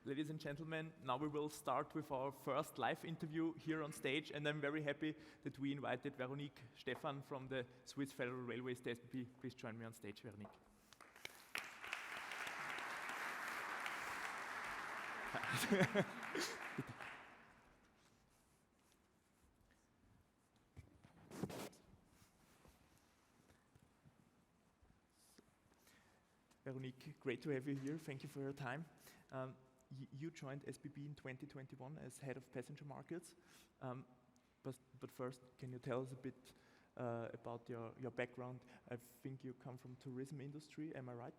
ladies and gentlemen, now we will start with our first live interview here on stage, and I'm very happy that we invited Veronique Stephan from the Swiss Federal Railways, the SBB. Please join me on stage, Veronique. Veronique, great to have you here. Thank you for your time. You joined SBB in 2021 as head of passenger markets. But first, can you tell us a bit about your background? I think you come from tourism industry, am I right?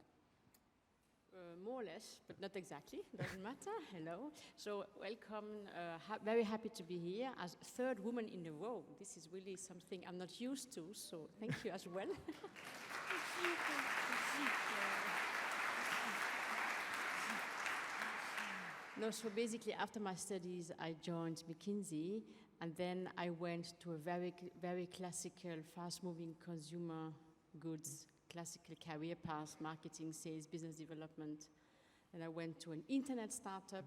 More or less, but not exactly, doesn't matter. Hello. So welcome, very happy to be here as third woman in a row. This is really something I'm not used to, so thank you as well. No, so basically after my studies, I joined McKinsey, and then I went to a very classical, fast-moving consumer goods, classical career path, marketing, sales, business development. Then I went to an internet startup,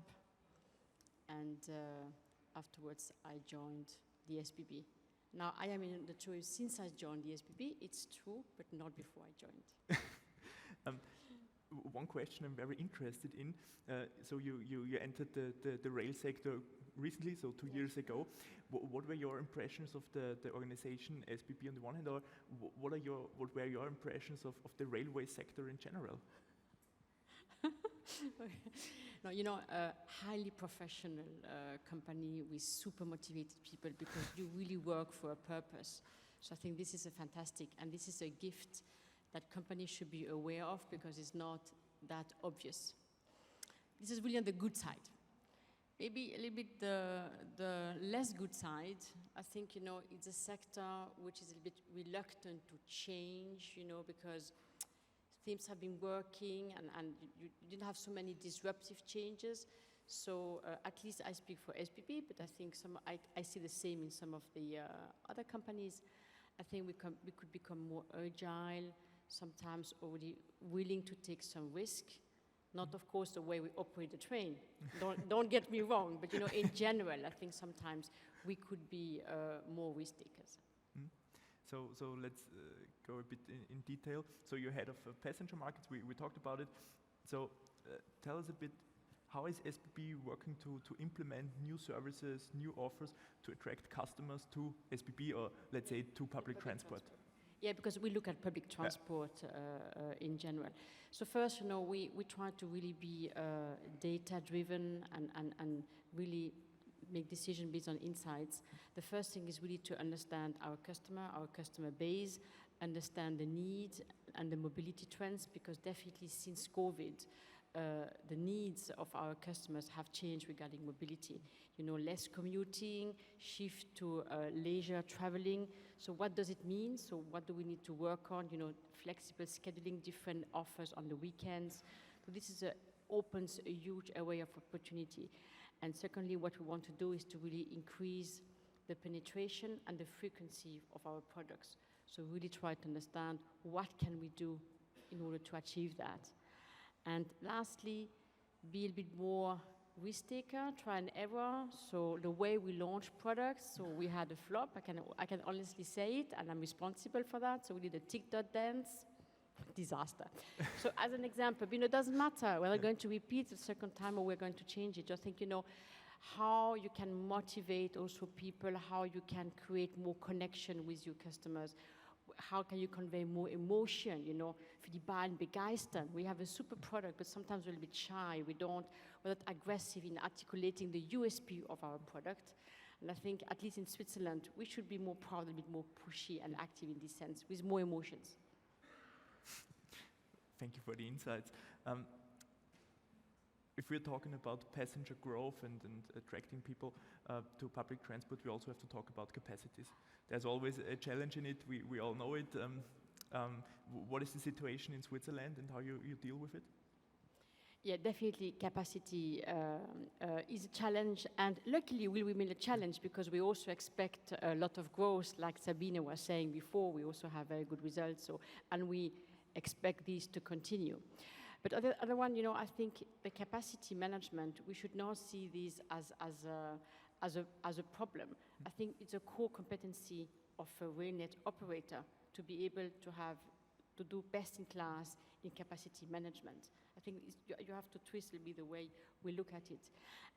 and afterwards I joined the SBB. Now I am in the choice since I joined the SBB, it's true, but not before I joined. One question I'm very interested in, so you entered the rail sector recently, so 2 years ago. What were your impressions of the organization SBB on the one hand, or what were your impressions of the railway sector in general? No, you know, a highly professional company with super motivated people because you really work for a purpose. So I think this is a fantastic, and this is a gift that companies should be aware of because it's not that obvious. This is really on the good side. Maybe a little bit the less good side, I think, you know, it's a sector which is a little bit reluctant to change, you know, because things have been working and you didn't have so many disruptive changes. So at least I speak for SBB, but I think I see the same in some of the other companies. I think we could become more agile, sometimes already willing to take some risk. Not, of course, the way we operate the train. Don't get me wrong, but you know, in general, I think sometimes we could be more risk takers. So let's go a bit in detail. So you're head of passenger markets. We talked about it. So tell us a bit. How is SBB working to implement new services, new offers to attract customers to SBB, or let's say to public transport? Yeah, because we look at public transport in general. So first, you know, we try to really be data-driven and really make decisions based on insights. The first thing is really to understand our customer base, understand the needs and the mobility trends, because definitely since COVID, the needs of our customers have changed regarding mobility. You know, less commuting, shift to leisure traveling. So what does it mean? So what do we need to work on? You know, flexible scheduling, different offers on the weekends. So this opens a huge array of opportunity. And secondly, what we want to do is to really increase the penetration and the frequency of our products. So really try to understand what can we do in order to achieve that. And lastly, be a bit more risk taker, try and error. So the way we launch products, so we had a flop, I can honestly say it, and I'm responsible for that. So we did a TikTok dance, disaster. So as an example, you know, it doesn't matter whether we're going to repeat the second time or we're going to change it. Just think, you know, how you can motivate also people, how you can create more connection with your customers. How can you convey more emotion, you know, für die Bahn begeistern. We have a super product, but sometimes we're a bit shy. We're not aggressive in articulating the USP of our product. And I think, at least in Switzerland, we should be more proud, a bit more pushy and active in this sense, with more emotions. Thank you for the insights. If we're talking about passenger growth and attracting people to public transport, we also have to talk about capacities. There's always a challenge in it, we all know it. What is the situation in Switzerland and how you deal with it? Yeah, definitely capacity is a challenge, and luckily will remain a challenge because we also expect a lot of growth, like Sabine was saying before. We also have very good results, and we expect these to continue. But other one, you know, I think the capacity management, we should not see this as a problem. I think it's a core competency of a railnet operator to be able to do best in class in capacity management. I think you have to twist a little bit the way we look at it.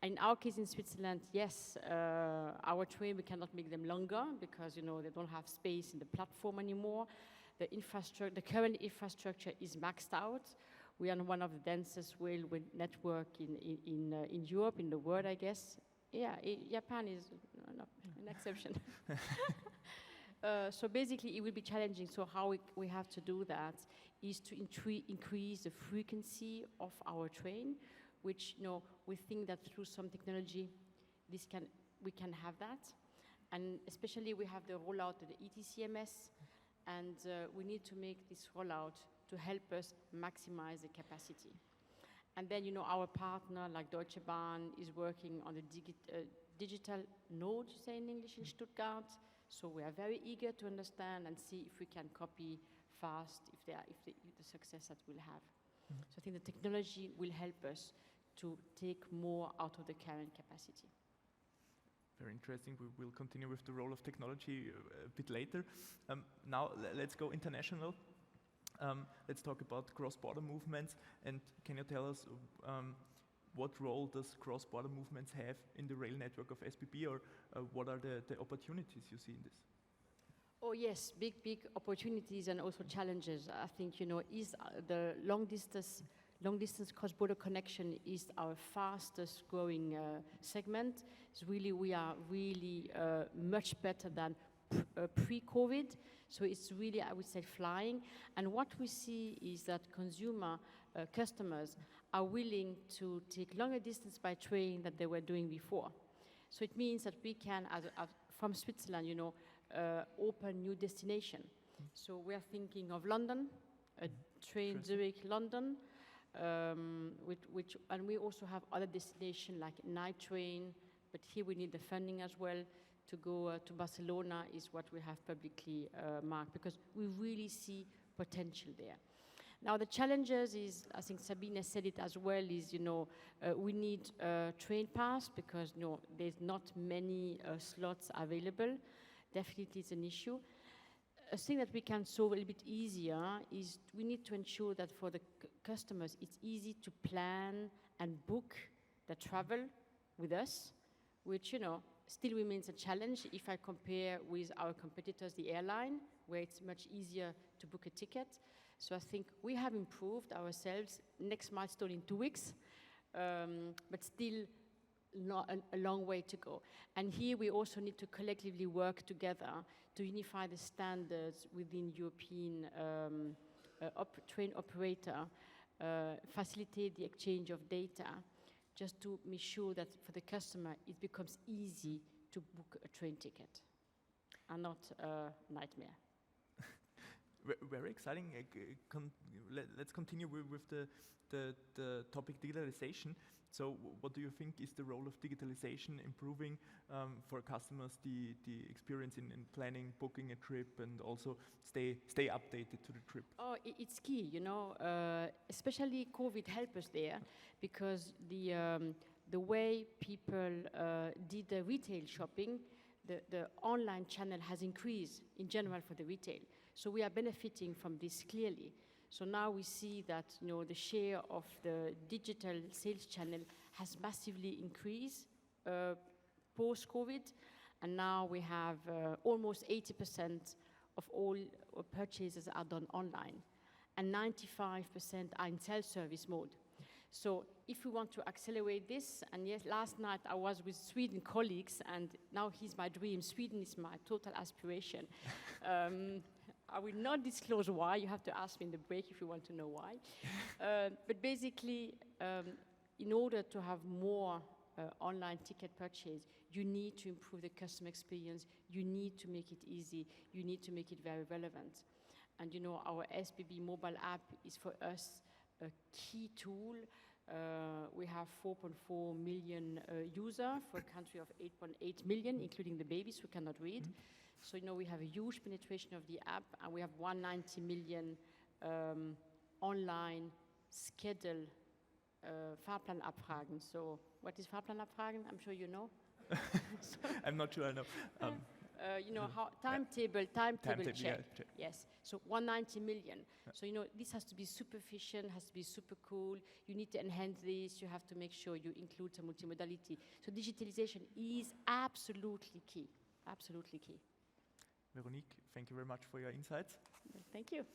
In our case in Switzerland, yes, our train, we cannot make them longer because, you know, they don't have space in the platform anymore. The current infrastructure is maxed out. We are one of the densest railway network in Europe, in the world, I guess. Yeah, Japan is an exception. So basically, it will be challenging. So how we have to do that is to increase the frequency of our train, which, you know, we think that through some technology, we can have that. And especially we have the rollout of the ETCMS, and we need to make this rollout to help us maximize the capacity. And then, you know, our partner, like Deutsche Bahn, is working on the digital node, you say in English, in Stuttgart. So we are very eager to understand and see if we can copy fast, if the success that we'll have. Mm-hmm. So I think the technology will help us to take more out of the current capacity. Very interesting. We will continue with the role of technology a bit later. Now let's go international. Let's talk about cross-border movements. And can you tell us what role does cross-border movements have in the rail network of SBB, or what are the opportunities you see in this? Oh yes, big opportunities and also challenges. I think, you know, the long distance cross-border connection is our fastest growing segment. We are really much better than pre-COVID. So it's really, I would say, flying. And what we see is that customers are willing to take longer distance by train than they were doing before. So it means that we can, from Switzerland, you know, open new destination. So we are thinking of London, a train Zurich, London, and we also have other destinations like night train, but here we need the funding as well. To go to Barcelona is what we have publicly marked, because we really see potential there. Now the challenges is, I think Sabine said it as well, is, you know, we need train pass because, you know, there's not many slots available. Definitely it's an issue. A thing that we can solve a little bit easier is we need to ensure that for the customers it's easy to plan and book the travel with us, which, you know, still remains a challenge if I compare with our competitors, the airline, where it's much easier to book a ticket. So I think we have improved ourselves. Next milestone in 2 weeks, but still not a long way to go. And here we also need to collectively work together to unify the standards within European train operator, facilitate the exchange of data, just to make sure that for the customer it becomes easy to book a train ticket and not a nightmare. Very exciting. Let's continue with the topic digitalization. So what do you think is the role of digitalization improving for customers the experience in planning, booking a trip, and also stay updated to the trip? Oh, it's key, you know, especially COVID helped us there, because the way people did the retail shopping, the online channel has increased in general for the retail. So we are benefiting from this clearly. So now we see that, you know, the share of the digital sales channel has massively increased post-COVID, and now we have almost 80% of all purchases are done online, and 95% are in self-service mode. So if we want to accelerate this, and yes, last night I was with Sweden colleagues, and now here's my dream. Sweden is my total aspiration. I will not disclose why. You have to ask me in the break if you want to know why. But basically, in order to have more online ticket purchase, you need to improve the customer experience. You need to make it easy. You need to make it very relevant. And, you know, our SBB mobile app is for us a key tool. We have 4.4 million users for a country of 8.8 million, including the babies who cannot read. Mm-hmm. So, you know, we have a huge penetration of the app, and we have 190 million online schedule Fahrplanabfragen. So what is Fahrplanabfragen? I'm sure you know. I'm not sure I know. You know, how timetable check. Yeah, check. Yes, so 190 million. So, you know, this has to be super efficient, has to be super cool. You need to enhance this. You have to make sure you include some multimodality. So digitalization is absolutely key, absolutely key. Veronique, thank you very much for your insights. Thank you.